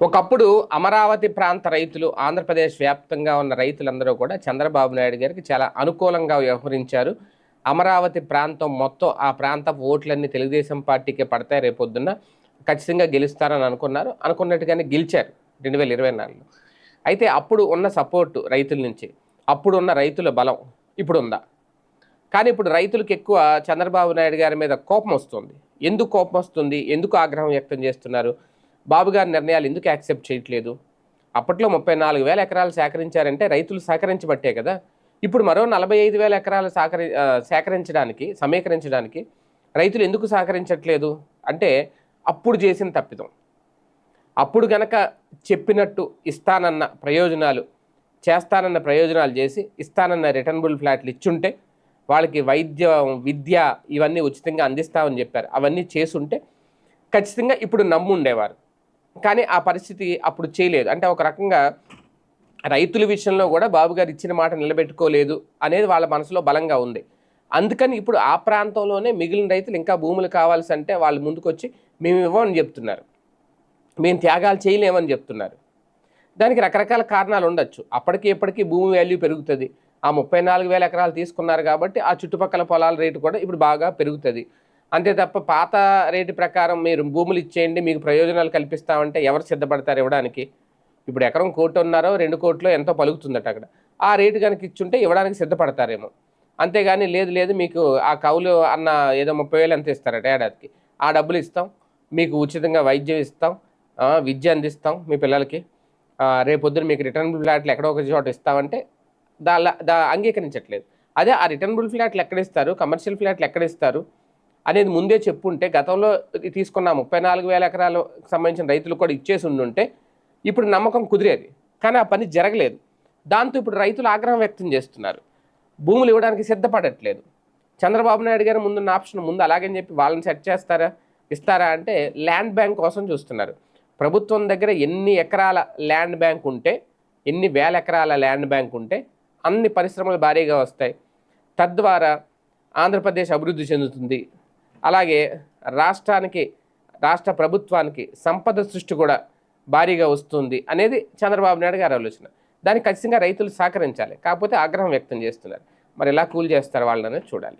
ఒకప్పుడు అమరావతి ప్రాంత రైతులు ఆంధ్రప్రదేశ్ వ్యాప్తంగా ఉన్న రైతులందరూ కూడా చంద్రబాబు నాయుడు గారికి చాలా అనుకూలంగా వ్యవహరించారు. అమరావతి ప్రాంతం మొత్తం ఆ ప్రాంతపు ఓట్లన్నీ తెలుగుదేశం పార్టీకే పడతాయి, రేపొద్దున్న ఖచ్చితంగా గెలుస్తారని అనుకున్నారు. అనుకున్నట్టుగానే గెలిచారు 2024లో. అయితే అప్పుడు ఉన్న సపోర్టు రైతుల నుంచి, అప్పుడున్న రైతుల బలం ఇప్పుడుందా? కానీ ఇప్పుడు రైతులకు ఎక్కువ చంద్రబాబు నాయుడు గారి మీద కోపం వస్తుంది. ఎందుకు కోపం వస్తుంది? ఎందుకు ఆగ్రహం వ్యక్తం చేస్తున్నారు? బాబు గారి నిర్ణయాలు ఎందుకు యాక్సెప్ట్ చేయట్లేదు? అప్పట్లో 34,000 ఎకరాలు సేకరించారంటే రైతులు సేకరించబట్టే కదా! ఇప్పుడు మరో 45,000 ఎకరాలు సమీకరించడానికి రైతులు ఎందుకు సహకరించట్లేదు? అంటే అప్పుడు చేసిన తప్పిదం. అప్పుడు గనక చెప్పినట్టు ఇస్తానన్న ప్రయోజనాలు, చేస్తానన్న ప్రయోజనాలు చేసి, ఇస్తానన్న రిటర్నబుల్ ఫ్లాట్లు ఇచ్చుంటే, వాళ్ళకి వైద్యం, విద్య ఇవన్నీ ఉచితంగా అందిస్తామని చెప్పారు. అవన్నీ చేసుంటే ఖచ్చితంగా ఇప్పుడు నమ్ముండేవారు. కానీ ఆ పరిస్థితి అప్పుడు చేయలేదు. అంటే ఒక రకంగా రైతుల విషయంలో కూడా బాబు గారు ఇచ్చిన మాట నిలబెట్టుకోలేదు అనేది వాళ్ళ మనసులో బలంగా ఉంది. అందుకని ఇప్పుడు ఆ ప్రాంతంలోనే మిగిలిన రైతులు ఇంకా భూములు కావాల్సి అంటే వాళ్ళు ముందుకొచ్చి మేము ఇవ్వమని చెప్తున్నారు, మేము త్యాగాలు చేయలేమని చెప్తున్నారు. దానికి రకరకాల కారణాలు ఉండొచ్చు. అప్పటికి ఇప్పటికీ భూమి వాల్యూ పెరుగుతుంది. ఆ 34,000 ఎకరాలు తీసుకున్నారు కాబట్టి ఆ చుట్టుపక్కల పొలాల రేటు కూడా ఇప్పుడు బాగా పెరుగుతుంది. అంతే తప్ప పాత రేటు ప్రకారం మీరు భూములు ఇచ్చేయండి, మీకు ప్రయోజనాలు కల్పిస్తామంటే ఎవరు సిద్ధపడతారు ఇవ్వడానికి? ఇప్పుడు ఎకరం 1,00,00,000 2,00,00,000 ఎంతో పలుకుతుందట అక్కడ. ఆ రేటు కనుక ఇచ్చుంటే ఇవ్వడానికి సిద్ధపడతారేమో. అంతేగాని లేదు లేదు మీకు ఆ కౌలు అన్న ఏదో 30,000 ఎంత ఇస్తారట ఏడాదికి, ఆ డబ్బులు ఇస్తాం, మీకు ఉచితంగా వైద్యం ఇస్తాం, విద్య అందిస్తాం మీ పిల్లలకి, రేపొద్దున మీకు రిటర్నబుల్ ఫ్లాట్లు ఎక్కడో ఒక చోట ఇస్తామంటే అంగీకరించట్లేదు. అదే ఆ రిటర్నబుల్ ఫ్లాట్లు ఎక్కడిస్తారు, కమర్షియల్ ఫ్లాట్లు ఎక్కడిస్తారు అనేది ముందే చెప్పుంటే, గతంలో తీసుకున్న 34,000 ఎకరాలకు సంబంధించిన రైతులు కూడా ఇచ్చేసి ఉండుంటే ఇప్పుడు నమ్మకం కుదిరేది. కానీ ఆ పని జరగలేదు. దాంతో ఇప్పుడు రైతులు ఆగ్రహం వ్యక్తం చేస్తున్నారు. భూములు ఇవ్వడానికి సిద్ధపడట్లేదు. చంద్రబాబు నాయుడు గారు ముందున్న ఆప్షన్ ముందు అలాగని చెప్పి వాళ్ళని సెట్ చేస్తారా, ఇస్తారా అంటే ల్యాండ్ బ్యాంక్ కోసం చూస్తున్నారు. ప్రభుత్వం దగ్గర ఎన్ని ఎకరాల ల్యాండ్ బ్యాంక్ ఉంటే, ఎన్ని వేల ఎకరాల ల్యాండ్ బ్యాంక్ ఉంటే అన్ని పరిశ్రమలు భారీగా వస్తాయి. తద్వారా ఆంధ్రప్రదేశ్ అభివృద్ధి చెందుతుంది. అలాగే రాష్ట్ర ప్రభుత్వానికి సంపద సృష్టి కూడా భారీగా వస్తుంది అనేది చంద్రబాబు నాయుడు గారి ఆలోచన. దానికి ఖచ్చితంగా రైతులు సహకరించాలి. కాకపోతే ఆగ్రహం వ్యక్తం చేస్తున్నారు. మరి ఎలా కూల్ చేస్తారు వాళ్ళని చూడాలి.